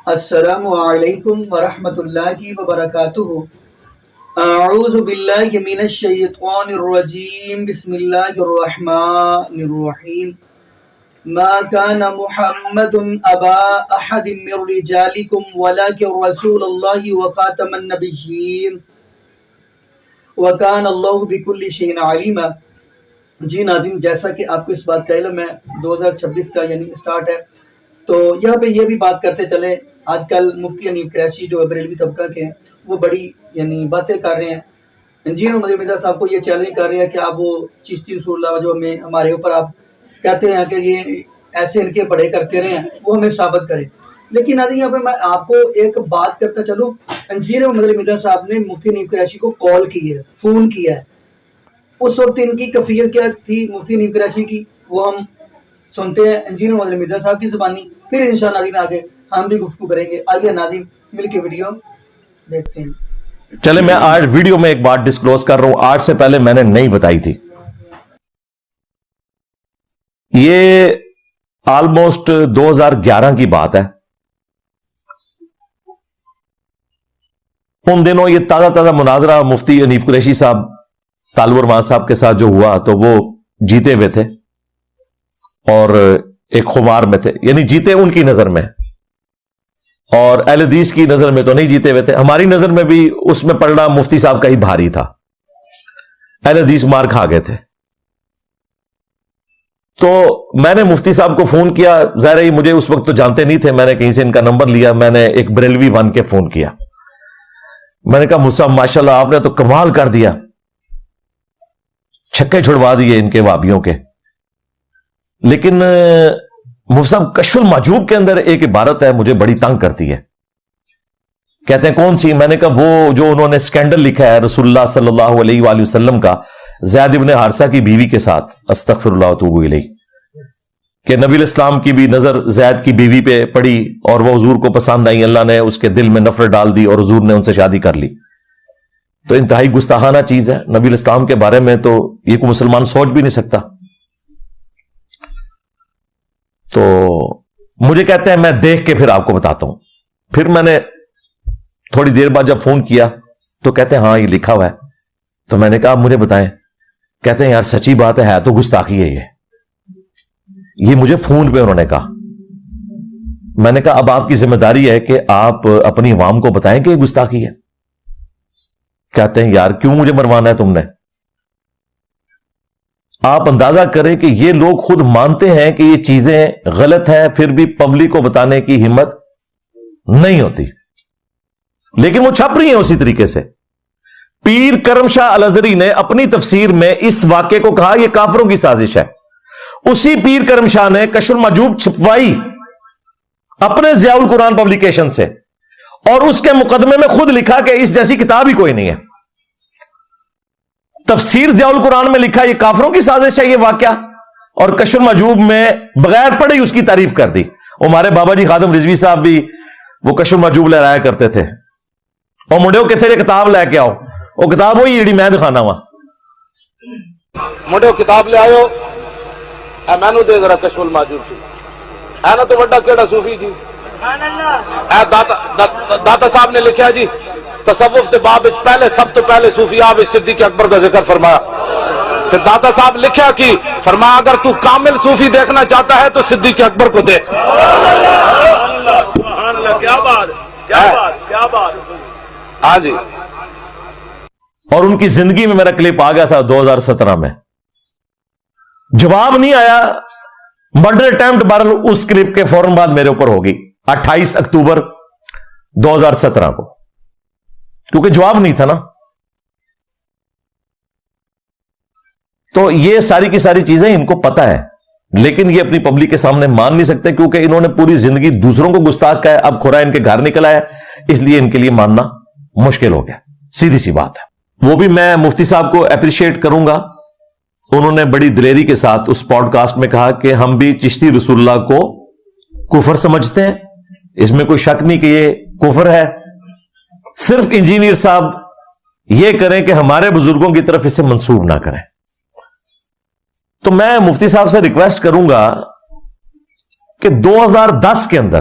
السلام علیکم ورحمۃ اللہ وبرکاتہ۔ اعوذ باللہ من الشیطان الرجیم، بسم اللہ الرحمن الرحیم۔ ما كان محمد ابا احد من رجالکم ولکن رسول اللہ وخاتم النبیین وکان اللہ بکل شیء علیما۔ جی ناظرین، جیسا کہ آپ کو اس بات کا علم ہے 2026 کا یعنی اسٹارٹ ہے، تو یہاں پہ یہ بھی بات کرتے چلے۔ آج کل مفتی انیف قریشی جو بریلوی طبقہ کے ہیں وہ بڑی یعنی باتیں کر رہے ہیں، انجینئر محمد مرزا صاحب کو یہ چیلنج کر رہے ہیں کہ آپ وہ چشتی رسول اللہ جو ہمارے اوپر آپ کہتے ہیں کہ یہ ایسے ان کے بڑے کرتے رہے ہیں، وہ ہمیں ثابت کرے۔ لیکن آج یہاں پہ میں آپ کو ایک بات کرتا چلوں، انجینئر محمد مرزا صاحب نے مفتی انیف قریشی کو کال کی ہے، فون کیا ہے۔ اس وقت ان کی کیفیت کیا تھی مفتی انیف قریشی کی، وہ ہم سنتے ہیں انجینئر محمد مرزا صاحب کی زبانی، پھر انشاءاللہ ناظرین آگے ہم بھی گفتگو کریں گے۔ آئیے ناظرین مل کے ویڈیو دیکھتے ہیں۔ چلے میں آج ویڈیو میں ایک بات ڈسکلوز کر رہا ہوں، آج سے پہلے میں نے نہیں بتائی تھی۔ یہ آلموسٹ 2011 کی بات ہے۔ ان دنوں یہ تازہ مناظرہ مفتی انیف قریشی صاحب طالب الرحمان صاحب کے ساتھ جو ہوا تو وہ جیتے ہوئے تھے اور ایک خمار میں تھے، یعنی جیتے ان کی نظر میں، اور اہل حدیث کی نظر میں تو نہیں جیتے ہوئے تھے۔ ہماری نظر میں بھی اس میں پڑنا مفتی صاحب کا ہی بھاری تھا، اہل حدیث مار کھا گئے تھے۔ تو میں نے مفتی صاحب کو فون کیا، ظاہر ہی مجھے اس وقت تو جانتے نہیں تھے، میں نے کہیں سے ان کا نمبر لیا، میں نے ایک بریلوی ون کے فون کیا۔ میں نے کہا مفتی صاحب ماشاءاللہ آپ نے تو کمال کر دیا، چھکے چھڑوا دیے ان کے وابیوں کے۔ لیکن مفتی صاحب کشف المحجوب کے اندر ایک عبارت ہے مجھے بڑی تنگ کرتی ہے۔ کہتے ہیں کون سی؟ میں نے کہا وہ جو انہوں نے سکینڈل لکھا ہے رسول اللہ صلی اللہ علیہ وآلہ وسلم کا زید ابن حارثہ کی بیوی کے ساتھ، استغفر اللہ واتوب الیہ، کہ نبی الاسلام کی بھی نظر زید کی بیوی پہ پڑی اور وہ حضور کو پسند آئی، اللہ نے اس کے دل میں نفرت ڈال دی اور حضور نے ان سے شادی کر لی۔ تو انتہائی گستاخانہ چیز ہے، نبی الاسلام کے بارے میں تو یہ کوئی مسلمان سوچ بھی نہیں سکتا۔ تو مجھے کہتے ہیں میں دیکھ کے پھر آپ کو بتاتا ہوں۔ پھر میں نے تھوڑی دیر بعد جب فون کیا تو کہتے ہیں ہاں یہ لکھا ہوا ہے۔ تو میں نے کہا آپ مجھے بتائیں۔ کہتے ہیں یار سچی بات ہے تو گستاخی ہے یہ مجھے فون پہ انہوں نے کہا۔ میں نے کہا اب آپ کی ذمہ داری ہے کہ آپ اپنی عوام کو بتائیں کہ یہ گستاخی ہے۔ کہتے ہیں یار کیوں مجھے مروانا ہے تم نے؟ آپ اندازہ کریں کہ یہ لوگ خود مانتے ہیں کہ یہ چیزیں غلط ہیں، پھر بھی پبلک کو بتانے کی ہمت نہیں ہوتی، لیکن وہ چھپ رہی ہیں اسی طریقے سے۔ پیر کرم شاہ الازہری نے اپنی تفسیر میں اس واقعے کو کہا یہ کافروں کی سازش ہے۔ اسی پیر کرم شاہ نے کشف المحجوب چھپوائی اپنے ضیاء القرآن پبلیکیشن سے، اور اس کے مقدمے میں خود لکھا کہ اس جیسی کتاب ہی کوئی نہیں ہے۔ تفسیر ضیاء القرآن میں لکھا یہ کافروں کی سازش ہے یہ واقعہ، اور کشف المحجوب میں بغیر پڑھے ہی اس کی تعریف کر دی۔ ہمارے بابا جی خادم رضوی صاحب بھی وہ کشف المحجوب لہرایا کرتے تھے، اور منڈیو کتنے کتاب لے کے آؤ، وہ کتاب ہوئی جڑی میں دکھانا وا منڈیو کتاب لے آئو اے مینو دے ذرا کشف المحجوب سی ہے نا، تو بڑا کیڑا صوفی جی اے داتا صاحب نے لکھا جی تصوف دے باب پہلے سب تو پہلے صوفیاء صدیق اکبر کا ذکر فرمایا۔ تو داتا صاحب لکھا کہ فرمایا اگر تو کامل صوفی دیکھنا چاہتا ہے تو صدیق اکبر کو دیکھ۔ سبحان اللہ، کیا بات کیا بات کیا بات۔ ہاں جی، اور ان کی زندگی میں میرا کلپ آ گیا تھا 2017 میں، جواب نہیں آیا۔ مرڈر اٹیمپٹ بہرحال اس کلپ کے فوراً بعد میرے اوپر ہوگی 28 اکتوبر 2017 کو، کیونکہ جواب نہیں تھا نا۔ تو یہ ساری کی ساری چیزیں ان کو پتا ہے، لیکن یہ اپنی پبلک کے سامنے مان نہیں سکتے کیونکہ انہوں نے پوری زندگی دوسروں کو گستاخ کہا ہے، اب کھورا ان کے گھر نکل آیا، اس لیے ان کے لیے ماننا مشکل ہو گیا، سیدھی سی بات ہے۔ وہ بھی میں مفتی صاحب کو اپریشیٹ کروں گا، انہوں نے بڑی دلیری کے ساتھ اس پوڈ کاسٹ میں کہا کہ ہم بھی چشتی رسول اللہ کو کفر سمجھتے ہیں، اس میں کوئی شک نہیں کہ یہ کفر ہے، صرف انجینئر صاحب یہ کریں کہ ہمارے بزرگوں کی طرف اسے منسوب نہ کریں۔ تو میں مفتی صاحب سے ریکویسٹ کروں گا کہ 2010 کے اندر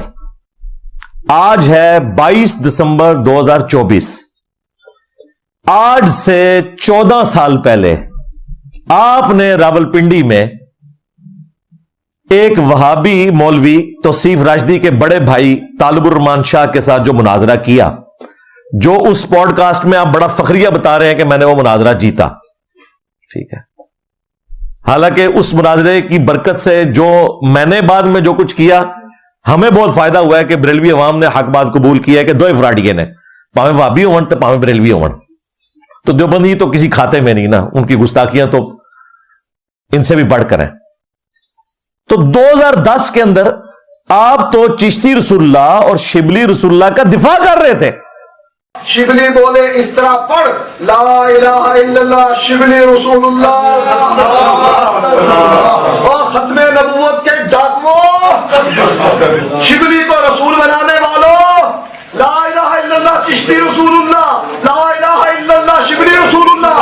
آج ہے 22 دسمبر 2024. آج سے 14 سال پہلے آپ نے راولپنڈی میں ایک وہابی مولوی توصیف راشدی کے بڑے بھائی طالب الرحمان شاہ کے ساتھ جو مناظرہ کیا، جو اس پوڈ کاسٹ میں آپ بڑا فخریہ بتا رہے ہیں کہ میں نے وہ مناظرہ جیتا، ٹھیک ہے، حالانکہ اس مناظرے کی برکت سے جو میں نے بعد میں جو کچھ کیا ہمیں بہت فائدہ ہوا ہے کہ بریلوی عوام نے حق بات قبول کیا ہے کہ دو فراڈیے نے، پاویں وہابی ہون تو پاویں بریلوی ہون، تو دیوبندی تو کسی کھاتے میں نہیں نا، ان کی گستاخیاں تو ان سے بھی بڑھ کر ہیں. تو 2010 کے اندر آپ تو چشتی رسول اللہ اور شبلی رسول اللہ کا دفاع کر رہے تھے. شبلی بولے اس طرح پڑھ، لا الہ الا اللہ شبلی رسول اللہ. اور ختم نبوت کے ڈاکوؤں، شبلی کو رسول بنانے والوں، لا الہ الا اللہ چشتی رسول اللہ، لا الہ الا اللہ شبلی رسول اللہ.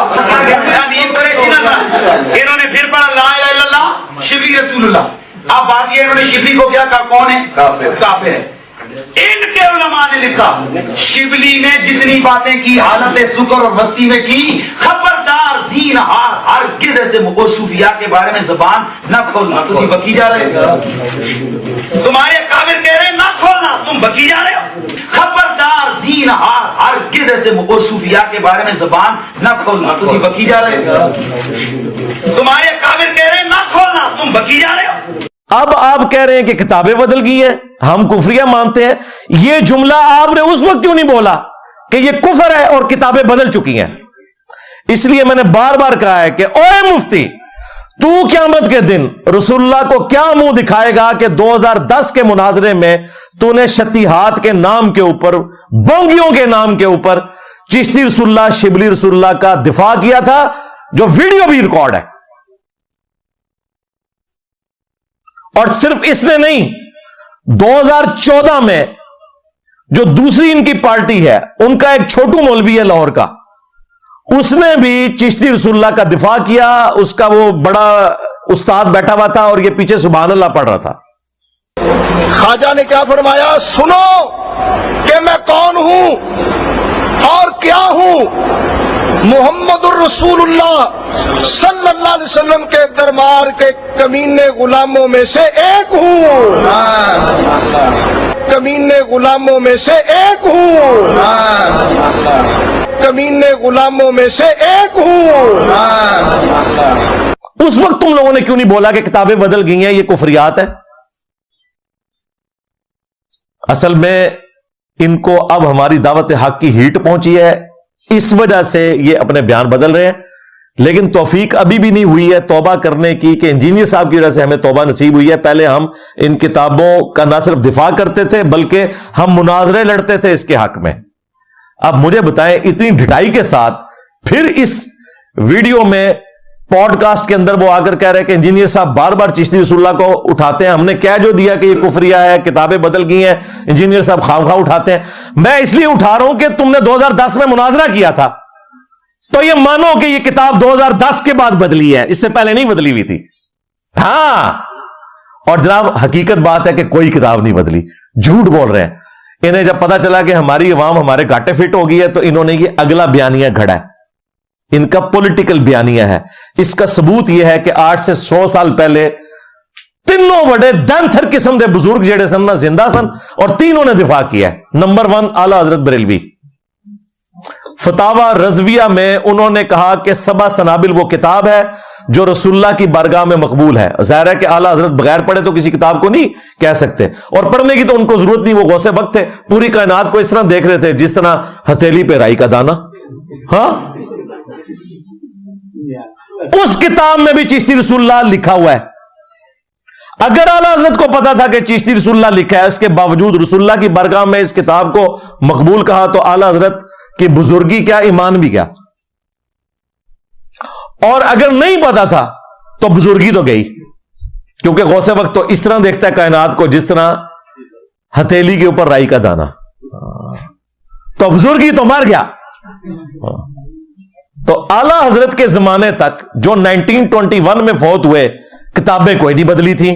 انہوں نے پھر پڑھا لا الہ الا اللہ شبلی رسول اللہ. اب بات یہ انہوں نے شبلی کو کیا کہا؟ کون ہے؟ کافر ہے. ان کے علماء نے لکھا شبلی نے جتنی باتیں کی حالت سکر اور مستی میں کی، خبردار زین ہار ہرگز ایسے صوفیاء کے بارے میں زبان نہ کھولنا. تم بکی جا رہے ہو، تمہارے کافر کہہ رہے ہیں نہ کھولنا، تم بکی جا رہے ہو. خبردار زین ہار ہرگز ایسے صوفیاء کے بارے میں زبان نہ کھولنا. تم بکی جا رہے ہو، تمہارے کافر کہہ رہے ہیں نہ کھولنا، تم بکی جا رہے ہو. اب آپ کہہ رہے ہیں کہ کتابیں بدل گئی ہیں، ہم کفریہ مانتے ہیں. یہ جملہ آپ نے اس وقت کیوں نہیں بولا کہ یہ کفر ہے اور کتابیں بدل چکی ہیں؟ اس لیے میں نے بار بار کہا ہے کہ اوے مفتی، تو قیامت کے دن رسول اللہ کو کیا منہ دکھائے گا کہ 2010 کے مناظرے میں تو نے شتیہات کے نام کے اوپر، بونگیوں کے نام کے اوپر چشتی رسول اللہ شبلی رسول اللہ کا دفاع کیا تھا، جو ویڈیو بھی ریکارڈ ہے. اور صرف اس نے نہیں، 2014 میں جو دوسری ان کی پارٹی ہے، ان کا ایک چھوٹو مولوی ہے لاہور کا، اس نے بھی چشتی رسول اللہ کا دفاع کیا. اس کا وہ بڑا استاد بیٹھا ہوا تھا اور یہ پیچھے سبحان اللہ پڑھ رہا تھا. خواجہ نے کیا فرمایا؟ سنو کہ میں کون ہوں اور کیا ہوں. محمد الرسول اللہ صلی اللہ علیہ وسلم کے دربار کے کمینے غلاموں میں سے ایک ہوں، کمینے غلاموں میں سے ایک ہوں، کمینے غلاموں میں سے ایک ہوں. اس وقت تم لوگوں نے کیوں نہیں بولا کہ کتابیں بدل گئی ہیں، یہ کفریات ہے؟ اصل میں ان کو اب ہماری دعوت حق کی ہیٹ پہنچی ہے، اس وجہ سے یہ اپنے بیان بدل رہے ہیں. لیکن توفیق ابھی بھی نہیں ہوئی ہے توبہ کرنے کی، کہ انجینئر صاحب کی وجہ سے ہمیں توبہ نصیب ہوئی ہے. پہلے ہم ان کتابوں کا نہ صرف دفاع کرتے تھے بلکہ ہم مناظرے لڑتے تھے اس کے حق میں. اب مجھے بتائیں، اتنی ڈھٹائی کے ساتھ پھر اس ویڈیو میں پوڈ کاسٹ کے اندر وہ آ کر کہہ رہے کہ انجینئر صاحب بار بار چشتی رسول اللہ کو اٹھاتے ہیں. ہم نے کیا جو دیا کہ یہ کفریہ ہے، کتابیں بدل گئی ہیں، انجینئر صاحب خواہ اٹھاتے ہیں. میں اس لیے اٹھا رہا ہوں کہ تم نے 2010 میں مناظرہ کیا تھا، تو یہ مانو کہ یہ کتاب 2010 کے بعد بدلی ہے، اس سے پہلے نہیں بدلی ہوئی تھی. ہاں، اور جناب حقیقت بات ہے کہ کوئی کتاب نہیں بدلی، جھوٹ بول رہے ہیں. انہیں جب پتا چلا کہ ہماری عوام ہمارے گھاٹے فٹ ہو گئی ہے تو انہوں نے یہ اگلا بیانیہ گھڑا ہے، ان کا پولیٹیکل بیانیہ ہے. اس کا ثبوت یہ ہے کہ 8 سے 100 سال پہلے تینوں بڑے دنتھر قسم دے بزرگ جڑے سن زندہ سن اور تینوں نے دفاع کیا ہے. نمبر 1 اعلی حضرت بریلوی، فتاوی رضویہ میں انہوں نے کہا کہ سبع سنابل وہ کتاب ہے جو رسول اللہ کی بارگاہ میں مقبول ہے. ظاہر ہے کہ اعلی حضرت بغیر پڑھے تو کسی کتاب کو نہیں کہہ سکتے، اور پڑھنے کی تو ان کو ضرورت نہیں، وہ غوث وقت تھے، پوری کائنات کو اس طرح دیکھ رہے تھے جس طرح ہتھیلی پہ رائی کا دانا. ہاں، اس کتاب میں بھی چشتی رسول اللہ لکھا ہوا ہے. اگر اعلی حضرت کو پتا تھا کہ چشتی رسول اللہ لکھا ہے، اس کے باوجود رسول اللہ کی بارگاہ میں اس کتاب کو مقبول کہا، تو اعلی حضرت کی بزرگی کیا، ایمان بھی کیا. اور اگر نہیں پتا تھا تو بزرگی تو گئی، کیونکہ غوث وقت تو اس طرح دیکھتا ہے کائنات کو جس طرح ہتھیلی کے اوپر رائی کا دانا، تو بزرگی تو مر گیا. تو اعلی حضرت کے زمانے تک جو 1921 میں فوت ہوئے، کتابیں کوئی نہیں بدلی تھی.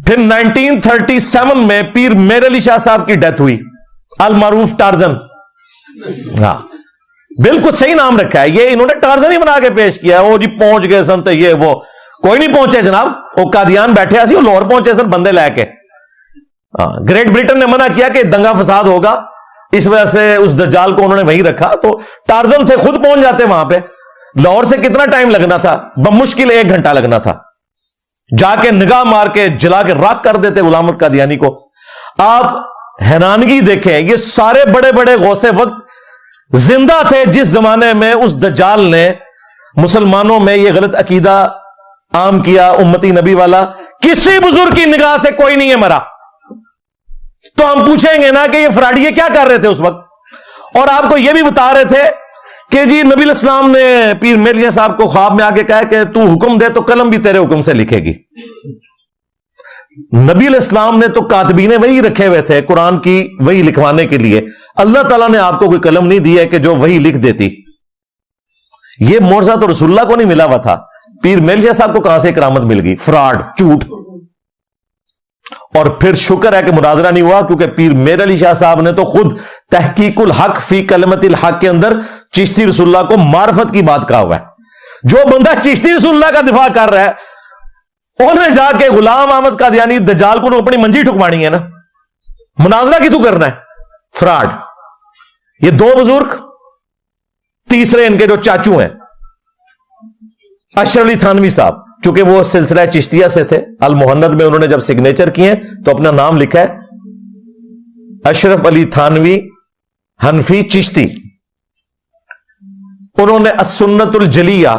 پھر 1937 میں پیر میر علی شاہ صاحب کی ڈیتھ ہوئی، المعروف ٹارزن. ہاں بالکل صحیح نام رکھا ہے، یہ انہوں نے ٹارزن ہی بنا کے پیش کیا ہے. وہ جی پہنچ گئے سن تو یہ وہ، کوئی نہیں پہنچے جناب. وہ قادیان بیٹھے سی، وہ لاہور پہنچے سن بندے لے کے. گریٹ برٹن نے منع کیا کہ دنگا فساد ہوگا، اس وجہ سے اس دجال کو انہوں نے وہیں رکھا. تو ٹارزن تھے، خود پہنچ جاتے وہاں پہ. لاہور سے کتنا ٹائم لگنا تھا؟ بمشکل 1 گھنٹہ لگنا تھا. جا کے نگاہ مار کے جلا کے راکھ کر دیتے غلام احمد قادیانی کو. آپ حیرانگی دیکھیں، یہ سارے بڑے بڑے غوث وقت زندہ تھے جس زمانے میں اس دجال نے مسلمانوں میں یہ غلط عقیدہ عام کیا امتی نبی والا. کسی بزرگ کی نگاہ سے کوئی نہیں ہے مرا. تو ہم پوچھیں گے نا کہ یہ فراڈیے کیا کر رہے تھے اس وقت. اور آپ کو یہ بھی بتا رہے تھے کہ جی نبی الاسلام نے پیر میریا صاحب کو خواب میں آ کے کہا کہ تو حکم دے تو قلم بھی تیرے حکم سے لکھے گی. نبی الاسلام نے تو کاتبین وہی رکھے ہوئے تھے قرآن کی وہی لکھوانے کے لیے. اللہ تعالیٰ نے آپ کو کوئی قلم نہیں دی ہے کہ جو وہی لکھ دیتی. یہ معجزہ تو رسول اللہ کو نہیں ملا ہوا تھا. پیر میریا صاحب کو کہاں سے کرامت مل گئی؟ فراڈ، جھوٹ. اور پھر شکر ہے کہ مناظرہ نہیں ہوا، کیونکہ پیر میر علی شاہ صاحب نے تو خود تحقیق الحق فی کلمت الحق کے اندر چشتی رسول اللہ کو معرفت کی بات کہا ہوا ہے. جو بندہ چشتی رسول اللہ کا دفاع کر رہا ہے، انہوں نے جا کے غلام احمد قادیانی دجال کو اپنی منجی ٹھکوانی ہے نا. مناظرہ کتوں کرنا ہے؟ فراڈ. یہ 2 بزرگ، تیسرے ان کے جو چاچو ہیں اشرف علی تھانوی صاحب، چونکہ وہ سلسلہ چشتیہ سے تھے، المحند میں انہوں نے جب سگنیچر کیے تو اپنا نام لکھا ہے اشرف علی تھانوی حنفی چشتی. انہوں نے السنت الجلیہ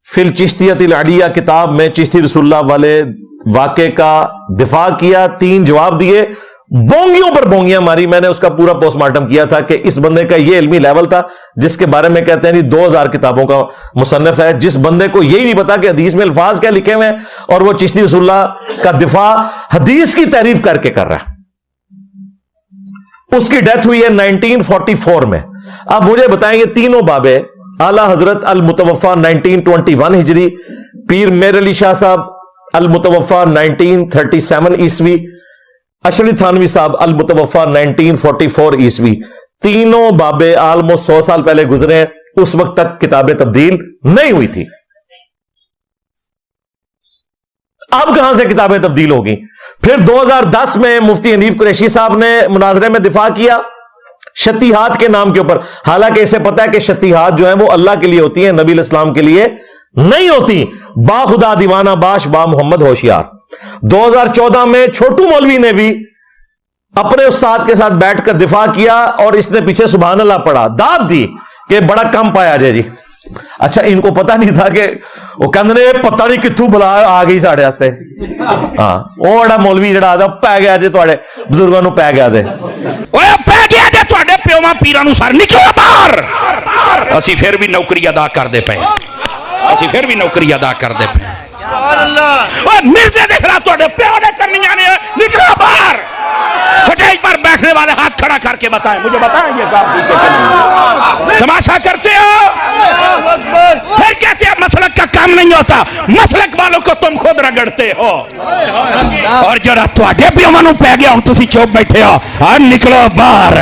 فی الچشتیۃ العلیہ کتاب میں چشتی رسول اللہ والے واقعے کا دفاع کیا. 3 جواب دیے، بونگیوں پر بونگیاں ماری. میں نے اس کا پورا پوسٹ مارٹم کیا تھا کہ اس بندے کا یہ علمی لیول تھا جس کے بارے میں کہتے ہیں 2000 کتابوں کا مصنف ہے. جس بندے کو یہی نہیں پتا کہ حدیث میں الفاظ کیا لکھے ہوئے ہیں، اور وہ چشتی رسول اللہ کا دفاع حدیث کی تعریف کر کے کر رہا ہے. اس کی ڈیتھ ہوئی ہے 1944 میں. اب مجھے بتائیں، یہ تینوں بابے اعلی حضرت المتوفا 1921 ہجری، پیر میر علی شاہ صاحب المتوفا 1937 عیسوی، اشرف تھانوی صاحب المتوفا 1944 عیسوی، تینوں بابے آلموسٹ 100 سال پہلے گزرے ہیں. اس وقت تک کتابیں تبدیل نہیں ہوئی تھی. اب کہاں سے کتابیں تبدیل ہوگی؟ پھر 2010 میں مفتی حنیف قریشی صاحب نے مناظرے میں دفاع کیا شتیہات کے نام کے اوپر. حالانکہ اسے پتا ہے کہ شتیہات جو ہیں وہ اللہ کے لیے ہوتی ہیں، نبی الاسلام کے لیے نہیں ہوتی. با خدا دیوانہ باش، با محمد ہوشیار. 2014 میں چھوٹو مولوی نے بھی اپنے استاد کے ساتھ بیٹھ کر دفاع کیا، اور اس نے پیچھے سبحان اللہ پڑھا، داد دی کہ بڑا کم پایا جائے جی. اچھا ان کو پتا نہیں تھا کہ وہ کہندے پتہ نہیں کتھوں بلا آ گئی ساڈے واسطے. ہاں وہ بڑا مولوی جڑا آدا پی گیا جی تواڈے بزرگاں نوں پی گیا دے، اوے پی گیا جی تواڈے پیواں پیراں نوں سر نکلو باہر. اسی پھر بھی نوکری ادا کردے پئے، اسی پھر بھی نوکری ادا کردے پئے. سبحان اللہ. اوے مرزے دے خلاف تواڈے پیو نے کرنیاں نے، نکلو باہر. سٹیج پر بیٹھنے والے ہاتھ کھڑا کر کے بتائیں، مجھے بتائیں یہ کام تماشا کرتے ہو، پھر کہتے ہیں مسلک کا کام نہیں ہوتا. مسلک والوں کو تم خود رگڑتے ہو، اور جڑا تواڈے پیواں نوں پی گیا ہن تسی چوپ بیٹھے ہو. ہاں نکلو باہر.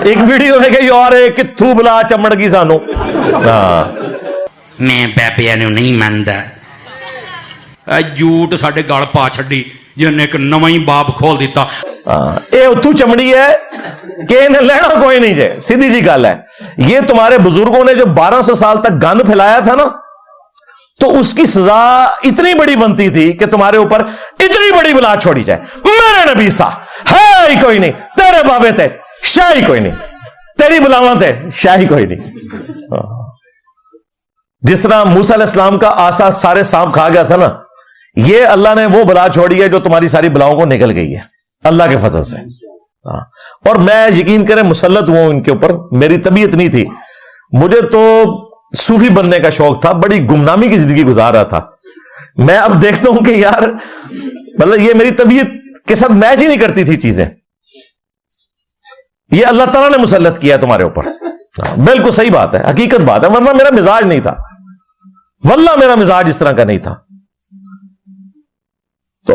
ایک ویڈیو ہے کہ یار کتھوں بلا چمڑ گئی سانو. میں بیبیاں نوں نہیں مندا. جھوٹ ساڈے گل پا چھڈی جن ایک نواں ہی باب کھول دیتا. اے اتھو چمڑی ہے کہ انہیں لینا کوئی نہیں جائے. سیدھی جی گل ہے. یہ تمہارے بزرگوں نے جو 1200 سال تک گند پھیلایا تھا نا، تو اس کی سزا اتنی بڑی بنتی تھی کہ تمہارے اوپر اتنی بڑی بلا چھوڑی جائے. میرے نبی سا ہے ہی کوئی نہیں، تیرے بابے تھے شاہی کوئی نہیں، تیری بلاواں تھے شاہی کوئی نہیں. جس طرح موسیٰ علیہ السلام کا آسا سارے سانپ کھا گیا تھا نا، یہ اللہ نے وہ بلا چھوڑی ہے جو تمہاری ساری بلاؤں کو نکل گئی ہے اللہ کے فضل سے. اور میں یقین کریں مسلط ہوں ان کے اوپر. میری طبیعت نہیں تھی، مجھے تو صوفی بننے کا شوق تھا، بڑی گمنامی کی زندگی گزار رہا تھا. میں اب دیکھتا ہوں کہ یار مطلب یہ میری طبیعت کے ساتھ میچ ہی نہیں کرتی تھی چیزیں. یہ اللہ تعالیٰ نے مسلط کیا تمہارے اوپر. بالکل صحیح بات ہے، حقیقت بات ہے، ورنہ میرا مزاج نہیں تھا، واللہ میرا مزاج اس طرح کا نہیں تھا. تو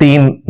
3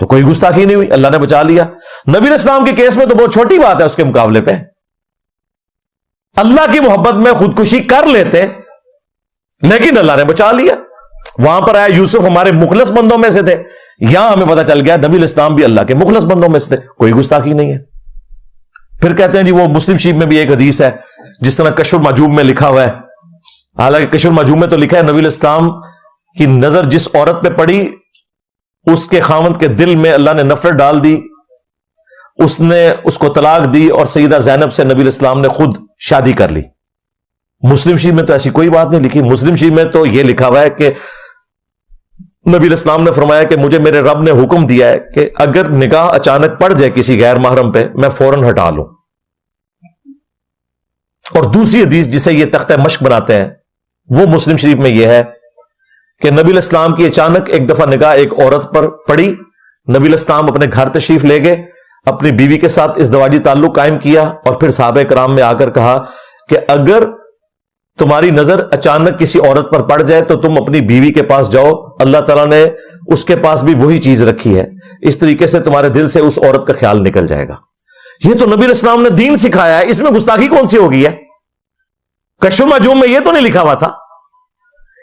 تو کوئی گستاخی نہیں ہوئی, اللہ نے بچا لیا. نبی علیہ السلام کے کیس میں تو بہت چھوٹی بات ہے اس کے مقابلے پہ. اللہ کی محبت میں خودکشی کر لیتے لیکن اللہ نے بچا لیا. وہاں پر آیا یوسف ہمارے مخلص بندوں میں سے تھے, یہاں ہمیں پتا چل گیا نبی علیہ السلام بھی اللہ کے مخلص بندوں میں سے تھے, کوئی گستاخی نہیں ہے. پھر کہتے ہیں جی وہ مسلم شریف میں بھی ایک حدیث ہے, جس طرح کشف المعجوب میں لکھا ہوا ہے. حالانکہ کشف المعجوب میں تو لکھا ہے نبی علیہ السلام کی نظر جس عورت پہ پڑی اس کے خاوند کے دل میں اللہ نے نفرت ڈال دی, اس نے اس کو طلاق دی اور سیدہ زینب سے نبی علیہ السلام نے خود شادی کر لی. مسلم شریف میں تو ایسی کوئی بات نہیں لکھی. مسلم شریف میں تو یہ لکھا ہوا ہے کہ نبی علیہ السلام نے فرمایا کہ مجھے میرے رب نے حکم دیا ہے کہ اگر نگاہ اچانک پڑ جائے کسی غیر محرم پہ میں فوراً ہٹا لوں. اور دوسری حدیث جسے یہ تختہ مشق بناتے ہیں وہ مسلم شریف میں یہ ہے کہ نبی علیہ السلام کی اچانک ایک دفعہ نگاہ ایک عورت پر پڑی, نبی علیہ السلام اپنے گھر تشریف لے گئے, اپنی بیوی کے ساتھ ازدواجی تعلق قائم کیا اور پھر صحابہ کرام میں آ کر کہا کہ اگر تمہاری نظر اچانک کسی عورت پر پڑ جائے تو تم اپنی بیوی کے پاس جاؤ, اللہ تعالیٰ نے اس کے پاس بھی وہی چیز رکھی ہے, اس طریقے سے تمہارے دل سے اس عورت کا خیال نکل جائے گا. یہ تو نبی علیہ السلام نے دین سکھایا ہے, اس میں گستاخی کون سی ہوگی ہے؟ کشف المعجوب میں یہ تو نہیں لکھا ہوا تھا.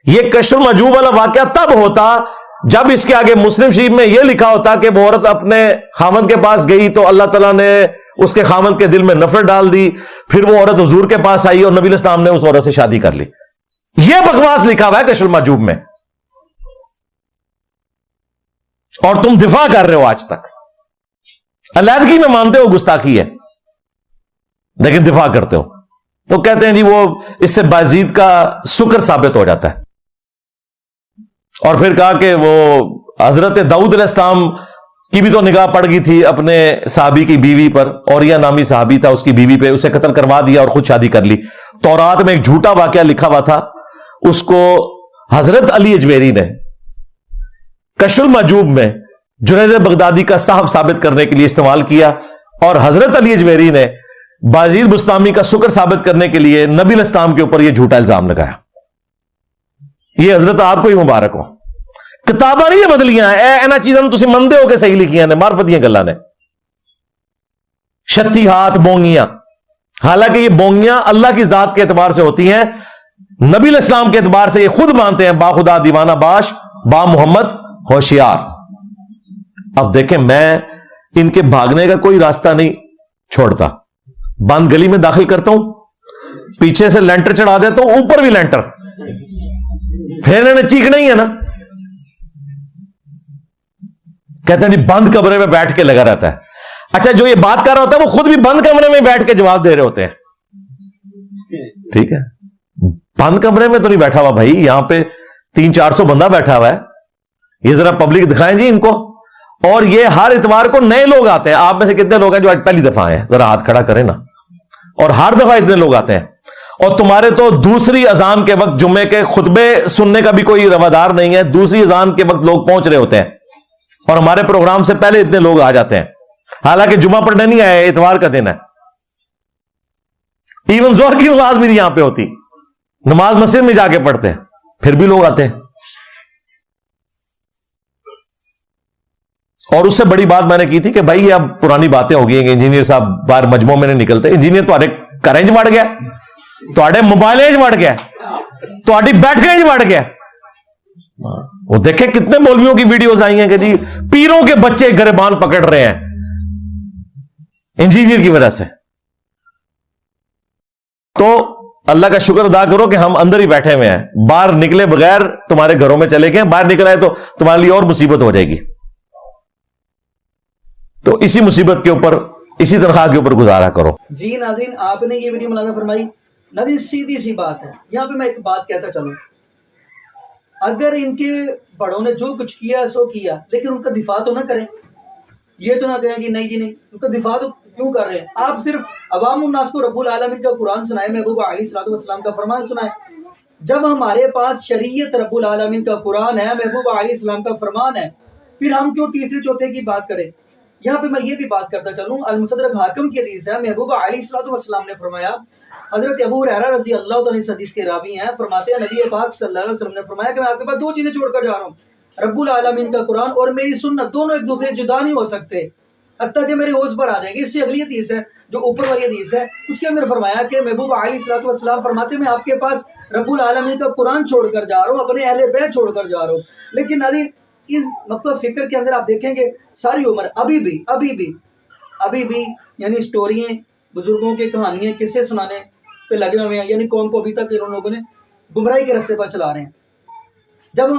یہ کشف المعجوب والا واقعہ تب ہوتا جب اس کے آگے مسلم شریف میں یہ لکھا ہوتا کہ وہ عورت اپنے خاوند کے پاس گئی تو اللہ تعالیٰ نے اس کے خاوند کے دل میں نفرت ڈال دی, پھر وہ عورت حضور کے پاس آئی اور نبی علیہ السلام نے اس عورت سے شادی کر لی. یہ بکواس لکھا ہوا ہے کشف المعجوب میں, اور تم دفاع کر رہے ہو آج تک. علیحدگی میں مانتے ہو گستاخی ہے لیکن دفاع کرتے ہو. تو کہتے ہیں جی وہ اس سے بازید کا سکر ثابت ہو جاتا ہے. اور پھر کہا کہ وہ حضرت داؤد علیہ السلام کی بھی تو نگاہ پڑ گئی تھی اپنے صحابی کی بیوی پر, اور یہ نامی صحابی تھا اس کی بیوی پہ, اسے قتل کروا دیا اور خود شادی کر لی. تورات میں ایک جھوٹا واقعہ لکھا ہوا تھا, اس کو حضرت علی اجویری نے کشف المعجوب میں جنید بغدادی کا صاحب ثابت کرنے کے لیے استعمال کیا, اور حضرت علی اجویری نے بازید بستامی کا سکر ثابت کرنے کے لیے نبی علیہ السلام کے اوپر یہ جھوٹا الزام لگایا. یہ حضرت آپ کو ہی مبارک ہو. کتاباں نہیں بدلیاں اینا چیزاں تسی مندے ہو کہ صحیح لکھیاں نے, معرفت دیاں گلاں نے. شتی ہاتھ بونگیاں, حالانکہ یہ بونگیاں اللہ کی ذات کے اعتبار سے ہوتی ہیں, نبی علیہ السلام کے اعتبار سے یہ خود مانتے ہیں با خدا دیوانہ باش با محمد ہوشیار. اب دیکھیں میں ان کے بھاگنے کا کوئی راستہ نہیں چھوڑتا, بند گلی میں داخل کرتا ہوں, پیچھے سے لینٹر چڑھا دیتا ہوں, اوپر بھی لینٹر, پھر انہیں چیخنا ہی ہے نا. کہتے ہیں بند کمرے میں بیٹھ کے لگا رہتا ہے. اچھا جو یہ بات کر رہا ہوتا ہے وہ خود بھی بند کمرے میں بیٹھ کے جواب دے رہے ہوتے ہیں. ٹھیک ہے, بند کمرے میں تو نہیں بیٹھا ہوا بھائی, یہاں پہ 300-400 بندہ بیٹھا ہوا ہے. یہ ذرا پبلک دکھائیں جی ان کو. اور یہ ہر اتوار کو نئے لوگ آتے ہیں. آپ میں سے کتنے لوگ ہیں جو آج پہلی دفعہ آئے ہیں؟ ذرا ہاتھ کھڑا کریں نا. اور ہر دفعہ اتنے لوگ آتے ہیں, اور تمہارے تو دوسری اذان کے وقت جمعے کے خطبے سننے کا بھی کوئی روادار نہیں ہے. دوسری اذان کے وقت لوگ پہنچ رہے ہوتے ہیں, اور ہمارے پروگرام سے پہلے اتنے لوگ آ جاتے ہیں, حالانکہ جمعہ پڑھنے نہیں آئے, اتوار کا دن ہے. ایون ظہر کی نماز بھی یہاں پہ ہوتی, نماز مسجد میں جا کے پڑھتے ہیں, پھر بھی لوگ آتے ہیں. اور اس سے بڑی بات میں نے کی تھی کہ بھائی یہ اب پرانی باتیں ہو گئی ہیں کہ انجینئر صاحب باہر مجموعوں میں نہیں نکلتے. انجینئر تو کریں وڑ گیا, تو موبائل وڑ گیا, تو بیٹھ وڑ گیا. وہ دیکھیں کتنے مولویوں کی ویڈیوز آئی ہیں کہ جی پیروں کے بچے گریبان پکڑ رہے ہیں انجینئر کی وجہ سے. تو اللہ کا شکر ادا کرو کہ ہم اندر ہی بیٹھے ہوئے ہیں, باہر نکلے بغیر تمہارے گھروں میں چلے گئے. باہر نکل آئے تو تمہارے لیے اور مصیبت ہو جائے گی. تو اسی مصیبت کے اوپر, اسی تنخواہ کے اوپر گزارا کرو. جی ناظرین, آپ نے یہ ویڈیو ملاحظہ فرمائی. ناظرین سیدھی سی بات ہے, یہاں پہ میں ایک بات کہتا چلوں. اگر ان کے بڑوں نے جو کچھ کیا سو کیا, لیکن ان کا دفاع تو نہ کریں. یہ تو نہ کہیں کہ نہیں جی نہیں, ان کا دفاع تو کیوں کر رہے ہیں؟ آپ صرف عوام الناس کو رب العالمین کا قرآن سنائے, محبوب علیہ الصلوۃ والسلام کا فرمان سنائے. جب ہمارے پاس شریعت رب العالمین کا قرآن ہے, محبوب علیہ السلام کا فرمان ہے, پھر ہم کیوں تیسرے چوتھے کی بات کریں؟ یہاں پہ میں یہ بھی بات کرتا چلوں, المستدرک حاکم کی حدیث ہے, محبوب علیہ الصلوۃ والسلام نے فرمایا, حضرت ابو ہریرہ رضی اللہ تعالیٰ اس حدیث کے راوی ہیں, فرماتے ہیں نبی پاک صلی اللہ علیہ وسلم نے فرمایا کہ میں آپ کے پاس 2 چیزیں چھوڑ کر جا رہا ہوں. رب العالمین کا قرآن اور میری سنت دونوں ایک دوسرے سے جدا نہیں ہو سکتے، حتیٰ کہ میری ہوش پر آ جائے گی۔ اس سے اگلی حدیث ہے جو اوپر والی حدیث ہے، اس کے اندر فرمایا کہ محبوب علیہ الصلوۃ والسلام فرماتے میں آپ کے پاس رب العالمین کا قرآن چھوڑ کر جا رہا ہوں، اپنے اہل بیت چھوڑ کر جا رہا ہوں۔ لیکن ناظرین اس مطلب فکر کے اندر آپ دیکھیں گے ساری عمر ابھی بھی یعنی سٹوریاں، بزرگوں کی کہانیاں، قصے سنانے پہ لگے ہوئے ہیں، یعنی قوم کو ابھی تک ان لوگوں نے گمراہی کے رستے پر چلا رہے ہیں۔ جب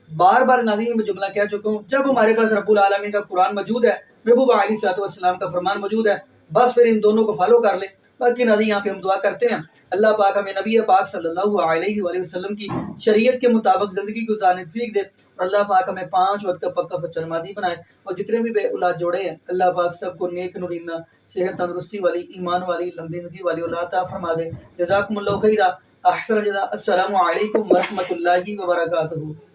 بار بار ناظرین میں جملہ کہہ چکا ہوں، جب ہمارے پاس رب العالمین کا قرآن موجود ہے، محبوب علیہ الصلوۃ والسلام کا فرمان موجود ہے، بس پھر ان دونوں کو فالو کر لیں۔ باقی ناظرین یہاں پہ ہم دعا کرتے ہیں اللہ پاک ہمیں نبی پاک صلی اللہ علیہ وآلہ وسلم کی شریعت کے مطابق زندگی گزارنے کی توفیق دے، اور اللہ پاک ہمیں 5 وقت کا پکا سچا نمازی بنائے، اور جتنے بھی بے اولاد جوڑے ہیں اللہ پاک سب کو نیک نورینہ، صحت تندرستی والی، ایمان والی، لمبی زندگی والی اولاد عطا فرما دے۔ جزاکم اللہ خیرا، احسن الجزاء۔ السلام علیکم ورحمۃ اللہ وبرکاتہ۔